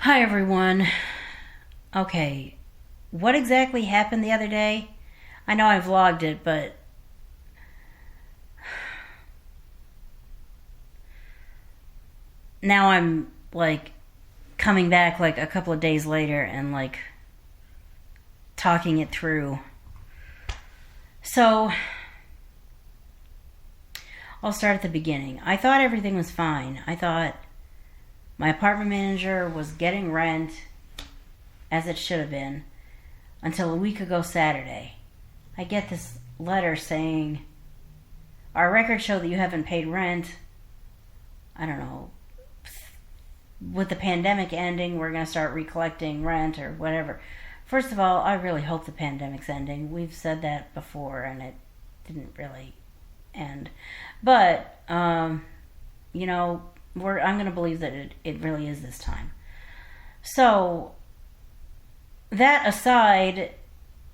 Hi everyone. Okay, what exactly happened the other day? I know I vlogged it, but now I'm like coming back like a couple of days later and like talking it through. So, I'll start at the beginning. I thought everything was fine. I thought my apartment manager was getting rent as it should have been until a week ago Saturday. I get this letter saying, our records show that you haven't paid rent. I don't know. With the pandemic ending, we're going to start recollecting rent or whatever. First of all, I really hope the pandemic's ending. We've said that before and it didn't really end. But, you know, I'm going to believe that it really is this time. So, that aside,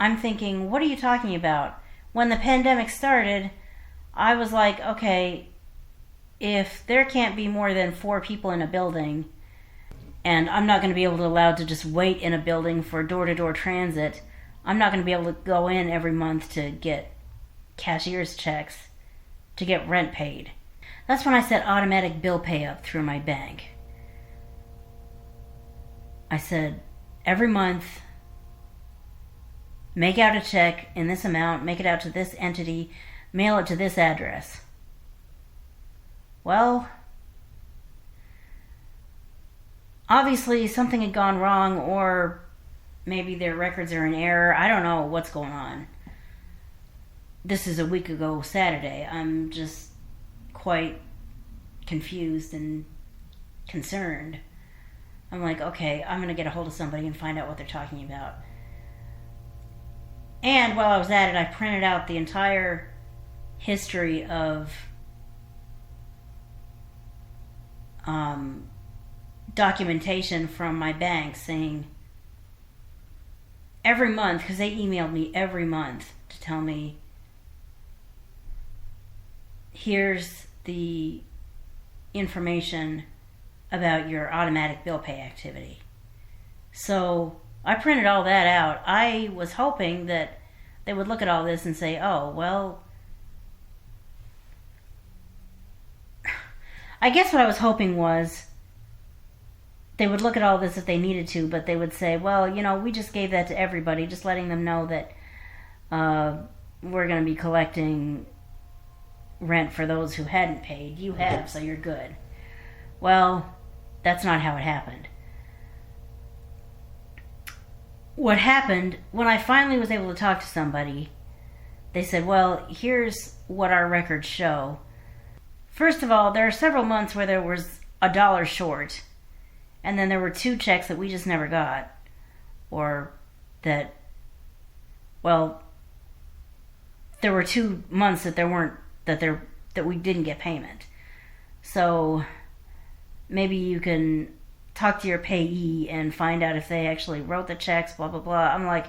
I'm thinking, what are you talking about? When the pandemic started, I was like, okay, if there can't be more than 4 people in a building, and I'm not going to be able to allow to just wait in a building for door-to-door transit, I'm not going to be able to go in every month to get cashier's checks to get rent paid. That's when I set automatic bill pay up through my bank. I said, every month, make out a check in this amount, make it out to this entity, mail it to this address. Well, obviously something had gone wrong, or maybe their records are in error. I don't know what's going on. This is a week ago Saturday. I'm just quite confused and concerned. I'm like, okay, I'm going to get a hold of somebody and find out what they're talking about. And while I was at it, I printed out the entire history of documentation from my bank saying every month, because they emailed me every month to tell me, here's the information about your automatic bill pay activity. So I printed all that out. I was hoping that they would look at all this and say, oh, well, I guess what I was hoping was they would look at all this if they needed to, but they would say, well, you know, we just gave that to everybody, just letting them know that we're going to be collecting rent for those who hadn't paid. You have, so you're good. Well, that's not how it happened. What happened, when I finally was able to talk to somebody, they said, well, here's what our records show. First of all, there are several months where there was $1 short, and then there were 2 checks that we just never got, or that, well, there were 2 months that that we didn't get payment. So maybe you can talk to your payee and find out if they actually wrote the checks, blah, blah, blah. I'm like,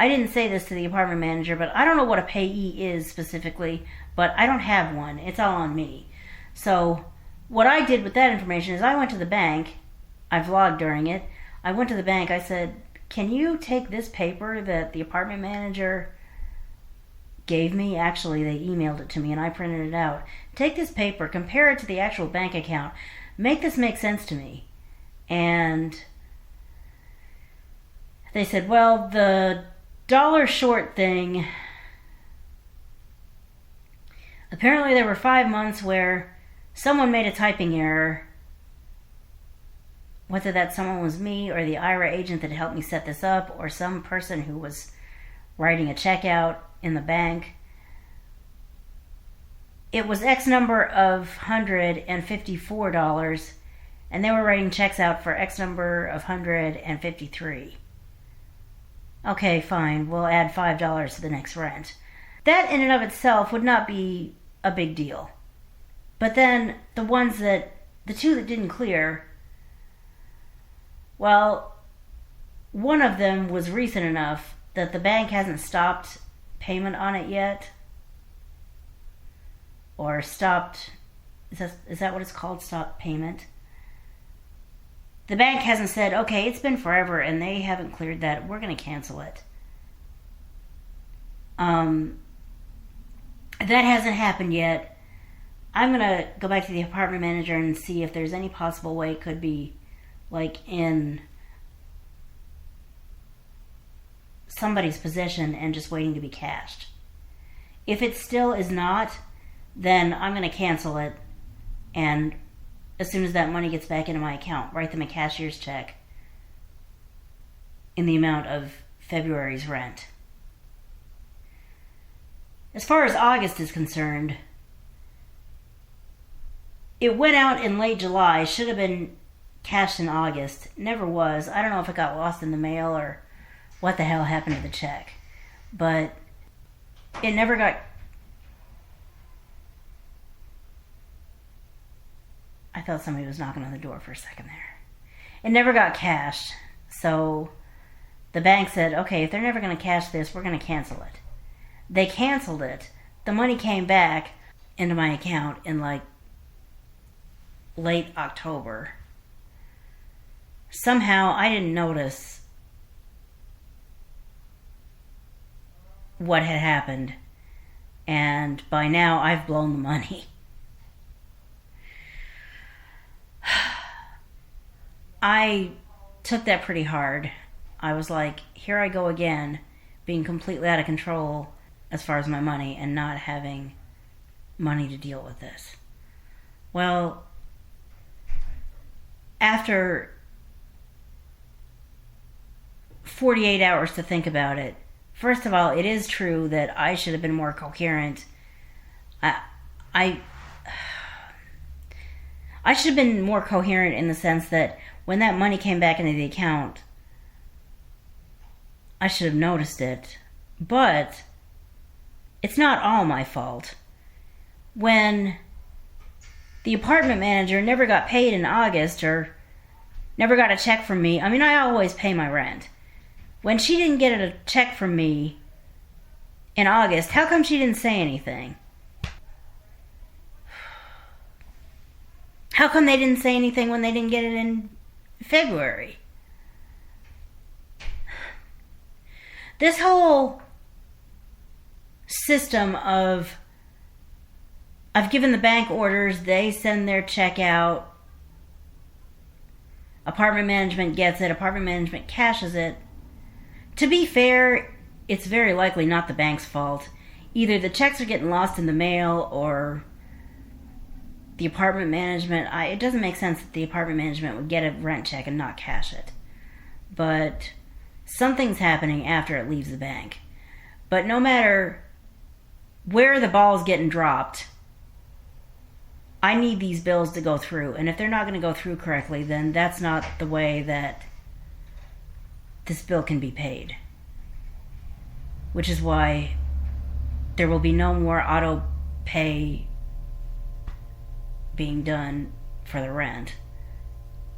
I didn't say this to the apartment manager, but I don't know what a payee is specifically, but I don't have one. It's all on me. So what I did with that information is I went to the bank. I vlogged during it. I went to the bank. I said, can you take this paper that the apartment manager gave me? Actually, they emailed it to me and I printed it out. Take this paper, compare it to the actual bank account. Make this make sense to me. And they said, well, the $1 short thing, apparently there were 5 months where someone made a typing error. Whether that someone was me or the Aira agent that helped me set this up, or some person who was writing a check out in the bank. It was X number of $154, and they were writing checks out for X number of $153. Okay, fine, we'll add $5 to the next rent. That in and of itself would not be a big deal. But then the 2 that didn't clear, well, one of them was recent enough that the bank hasn't stopped payment on it yet. Or stopped, is that what it's called? Stop payment? The bank hasn't said, okay, it's been forever and they haven't cleared that, we're going to cancel it. That hasn't happened yet. I'm going to go back to the apartment manager and see if there's any possible way it could be like in somebody's possession and just waiting to be cashed. If it still is not, then I'm going to cancel it, and as soon as that money gets back into my account, write them a cashier's check in the amount of February's rent. As far as August is concerned, it went out in late July, should have been cashed in August, never was. I don't know if it got lost in the mail or what the hell happened to the check, but it never got... I thought somebody was knocking on the door for a second there. It never got cashed, so the bank said, okay, if they're never going to cash this, we're going to cancel it. They canceled it. The money came back into my account in like late October. Somehow I didn't notice what had happened, and by now I've blown the money. I took that pretty hard. I was like, here I go again, being completely out of control as far as my money and not having money to deal with this. Well, after 48 hours to think about it, first of all, it is true that I should have been more coherent. I should have been more coherent in the sense that when that money came back into the account, I should have noticed it. But it's not all my fault. When the apartment manager never got paid in August or never got a check from me, I mean, I always pay my rent. When she didn't get a check from me in August, how come she didn't say anything? How come they didn't say anything when they didn't get it in February? This whole system of I've given the bank orders, they send their check out, apartment management gets it, apartment management cashes it. To be fair, it's very likely not the bank's fault. Either the checks are getting lost in the mail or the apartment management... it doesn't make sense that the apartment management would get a rent check and not cash it. But something's happening after it leaves the bank. But no matter where the ball's getting dropped, I need these bills to go through. And if they're not going to go through correctly, then that's not the way that this bill can be paid. Which is why there will be no more auto pay being done for the rent.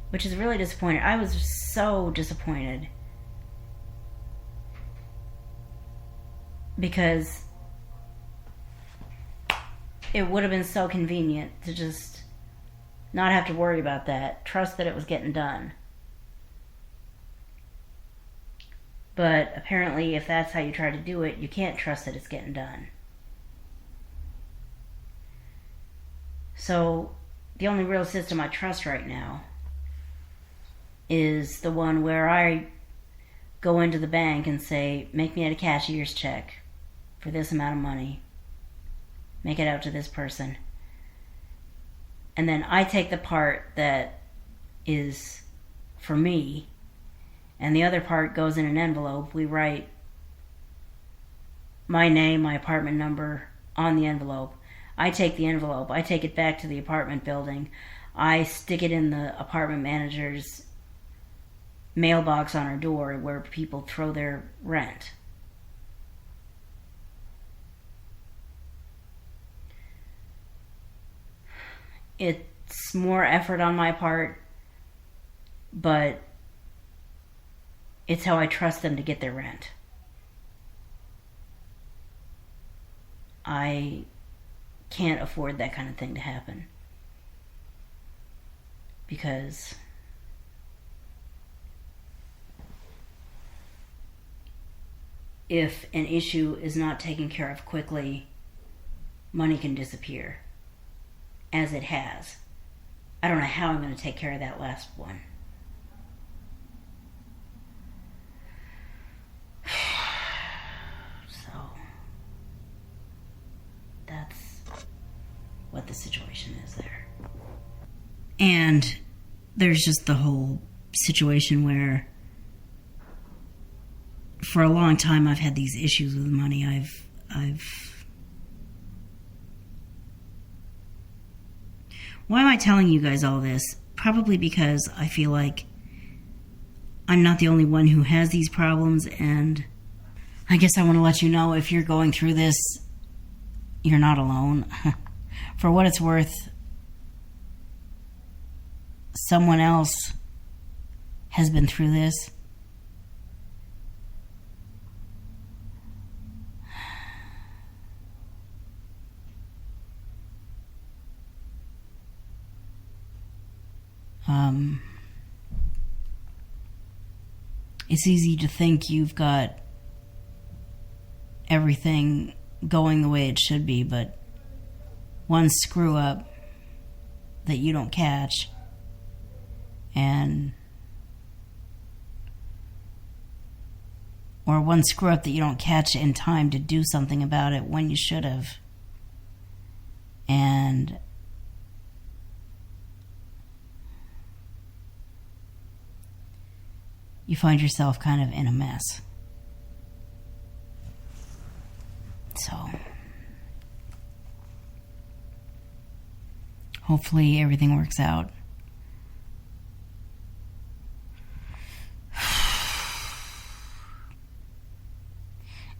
Which is really disappointing. I was so disappointed. Because it would have been so convenient to just not have to worry about that. Trust that it was getting done. But apparently, if that's how you try to do it, you can't trust that it's getting done. So, the only real system I trust right now is the one where I go into the bank and say, make me out a cashier's check for this amount of money. Make it out to this person. And then I take the part that is for me, and the other part goes in an envelope. We write my name, my apartment number on the envelope. I take the envelope. I take it back to the apartment building. I stick it in the apartment manager's mailbox on our door where people throw their rent. It's more effort on my part, but it's how I trust them to get their rent. I can't afford that kind of thing to happen. Because if an issue is not taken care of quickly, money can disappear, as it has. I don't know how I'm going to take care of that last one. So, that's what the situation is there. And there's just the whole situation where for a long time I've had these issues with money. Why am I telling you guys all this? Probably because I feel like I'm not the only one who has these problems, and I guess I want to let you know, if you're going through this, you're not alone. For what it's worth, someone else has been through this. It's easy to think you've got everything going the way it should be, but one screw up that you don't catch, or one screw up that you don't catch in time to do something about it when you should have, and you find yourself kind of in a mess. So, hopefully everything works out.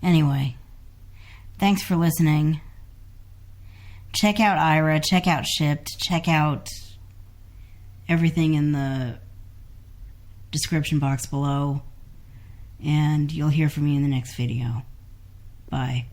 Anyway, thanks for listening. Check out Aira, check out Shipped, check out everything in the description box below, and you'll hear from me in the next video. Bye.